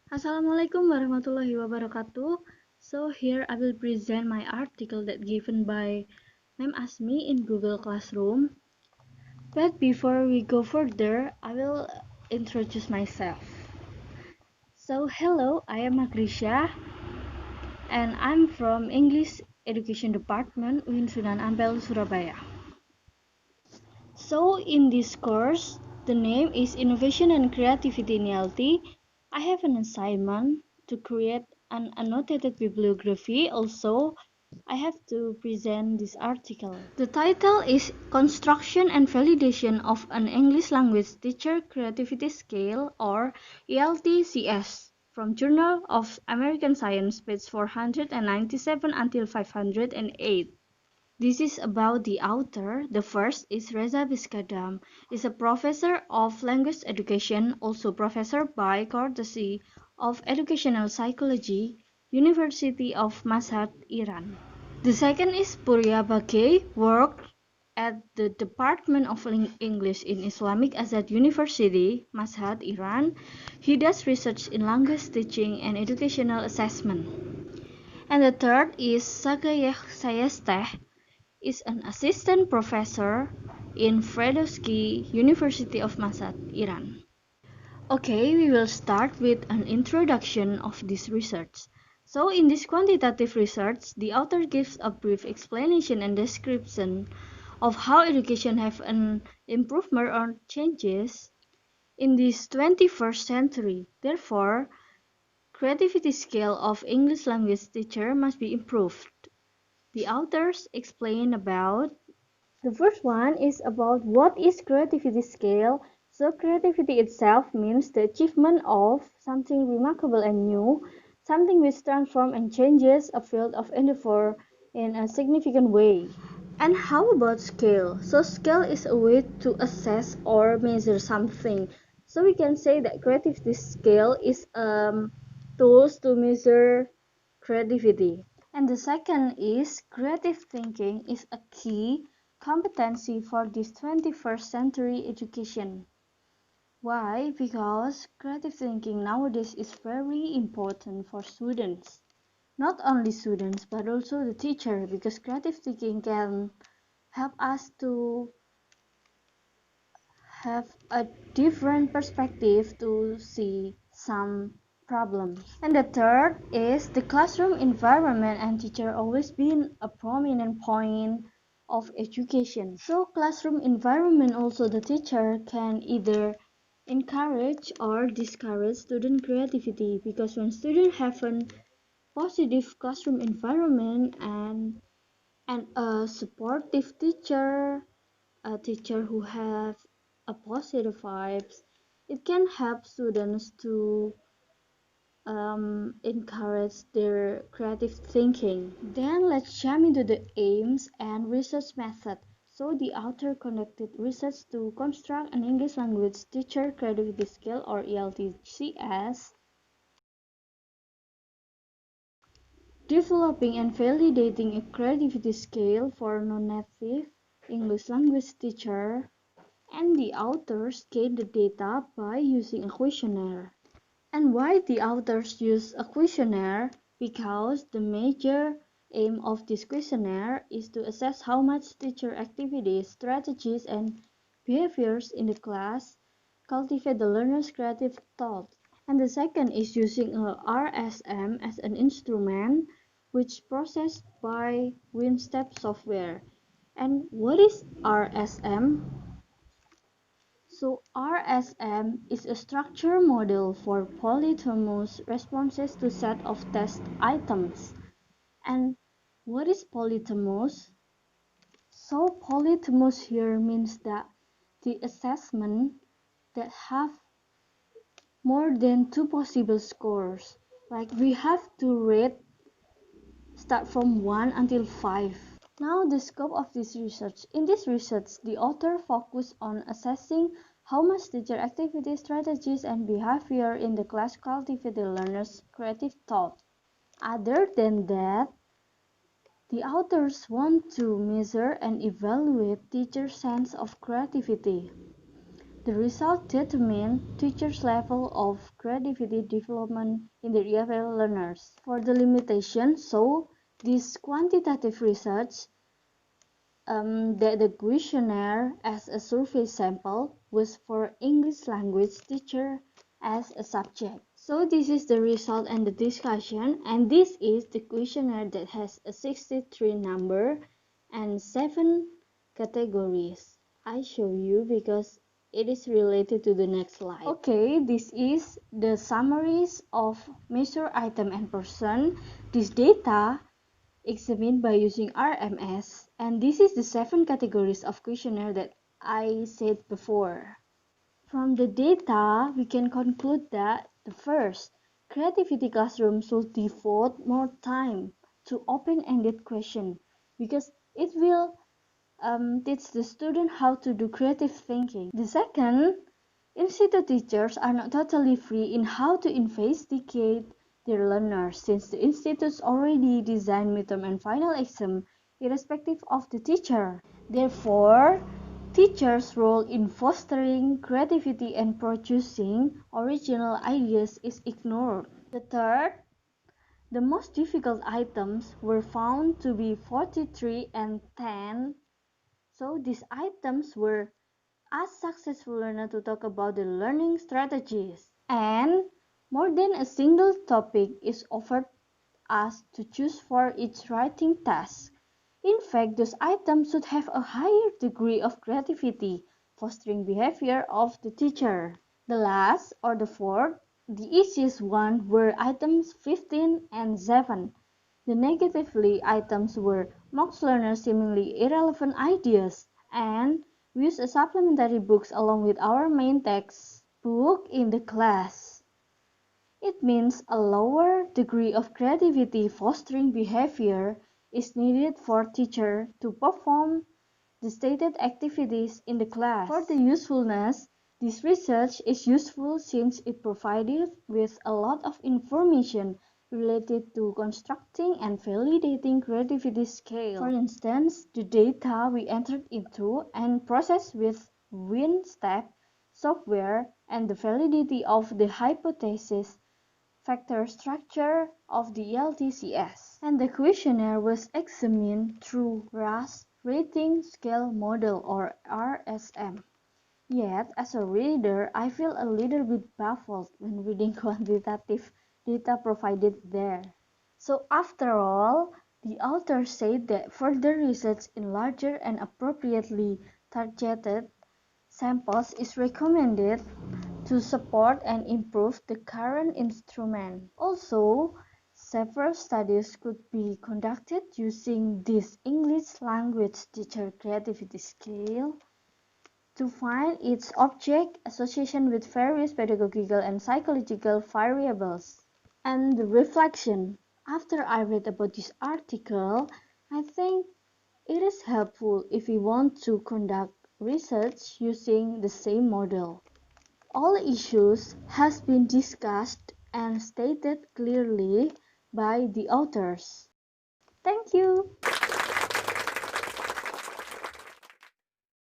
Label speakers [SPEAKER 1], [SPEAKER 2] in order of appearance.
[SPEAKER 1] Assalamualaikum warahmatullahi wabarakatuh. So here I will present my article that given by Ma'am Asmi in Google Classroom. But before we go further, I will introduce myself. So hello, I am Agrisha and I'm from English Education Department UIN Sunan Ampel, Surabaya. So in this course, the name is Innovation and Creativity in ELT. I have an assignment to create an annotated bibliography. Also, I have to present this article. The title is Construction and Validation of an English Language Teacher Creativity Scale, or ELT-CS, from Journal of American Science, page 497 until 508. This is about the author. The first is Reza Biskadam, is a professor of language education, also professor by courtesy of educational psychology, University of Mashhad, Iran. The second is Purya Bagay, worked at the Department of English in Islamic Azad University, Mashhad, Iran. He does research in language teaching and educational assessment. And the third is Sagayeh Sayesteh, is an assistant professor in Ferdowsi University of Mashhad, Iran. Okay, we will start with an introduction of this research. So in this quantitative research, the author gives a brief explanation and description of how education have an improvement or changes in this 21st century. Therefore, creativity scale of English language teacher must be improved. The authors explain about the first one is about what is creativity scale. So creativity itself means the achievement of something remarkable and new, something which transforms and changes a field of endeavor in a significant way. And how about scale? So scale is a way to assess or measure something. So we can say that creativity scale is tools to measure creativity. And the second is creative thinking is a key competency for this 21st century education. Why? Because creative thinking nowadays is very important for students. Not only students but also the teacher, because creative thinking can help us to have a different perspective to see some problems. And the third is the classroom environment and teacher always been a prominent point of education. So classroom environment also the teacher can either encourage or discourage student creativity, because when students have a positive classroom environment and a supportive teacher, a teacher who have a positive vibes, it can help students to encourage their creative thinking. Then let's jump into the aims and research method. So the author conducted research to construct an English language teacher creativity scale, or ELT-CS, developing and validating a creativity scale for non-native English language teacher, and the authors gained the data by using a questionnaire. And why the authors use a questionnaire? Because the major aim of this questionnaire is to assess how much teacher activities, strategies, and behaviors in the class cultivate the learner's creative thought. And the second is using a RSM as an instrument, which processed by WinStep software. And what is RSM? So RSM is a structure model for polytomous responses to set of test items. And what is polytomous? So polytomous here means that the assessment that have more than two possible scores. Like we have to rate start from 1 until 5. Now the scope of this research. In this research, the author focused on assessing how much teacher activity, strategies, and behavior in the class cultivate the learner's creative thought. Other than that, the authors want to measure and evaluate teachers' sense of creativity. The result determine teachers' level of creativity development in their EFL learners. For the limitation, so this quantitative research that the questionnaire as a survey sample was for English language teacher as a subject. So this is the result and the discussion, and this is the questionnaire that has a 63 number and 7 categories. I show you because it is related to the next slide. Okay, this is the summaries of measure item and person. This data examined by using RMS, and this is the 7 categories of questionnaire that I said before. From the data, we can conclude that the first, creativity classroom should devote more time to open-ended question because it will teach the student how to do creative thinking. The second, institute teachers are not totally free in how to investigate their learners since the institutes already design midterm and final exam irrespective of the teacher. Therefore, teachers' role in fostering creativity and producing original ideas is ignored. The third, the most difficult items were found to be 43 and 10. So these items were ask successful learner to talk about the learning strategies. And more than a single topic is offered us to choose for each writing task. In fact, those items should have a higher degree of creativity, fostering behavior of the teacher. The last, or the fourth, the easiest one were items 15 and 7. The negatively items were mocks learners seemingly irrelevant ideas, and we use a supplementary books along with our main textbook in the class. It means a lower degree of creativity fostering behavior is needed for teacher to perform the stated activities in the class. For the usefulness, this research is useful since it provided with a lot of information related to constructing and validating creativity scale. For instance, the data we entered into and processed with WinStep software and the validity of the hypothesis factor structure of the ELT-CS. And the questionnaire was examined through RAS Rating Scale Model or RSM. Yet, as a reader, I feel a little bit baffled when reading quantitative data provided there. So after all, the author said that further research in larger and appropriately targeted samples is recommended to support and improve the current instrument. Also, several studies could be conducted using this English language teacher creativity scale to find its object association with various pedagogical and psychological variables. And the reflection. After I read about this article, I think it is helpful if we want to conduct research using the same model. All issues has been discussed and stated clearly by the authors. Thank you.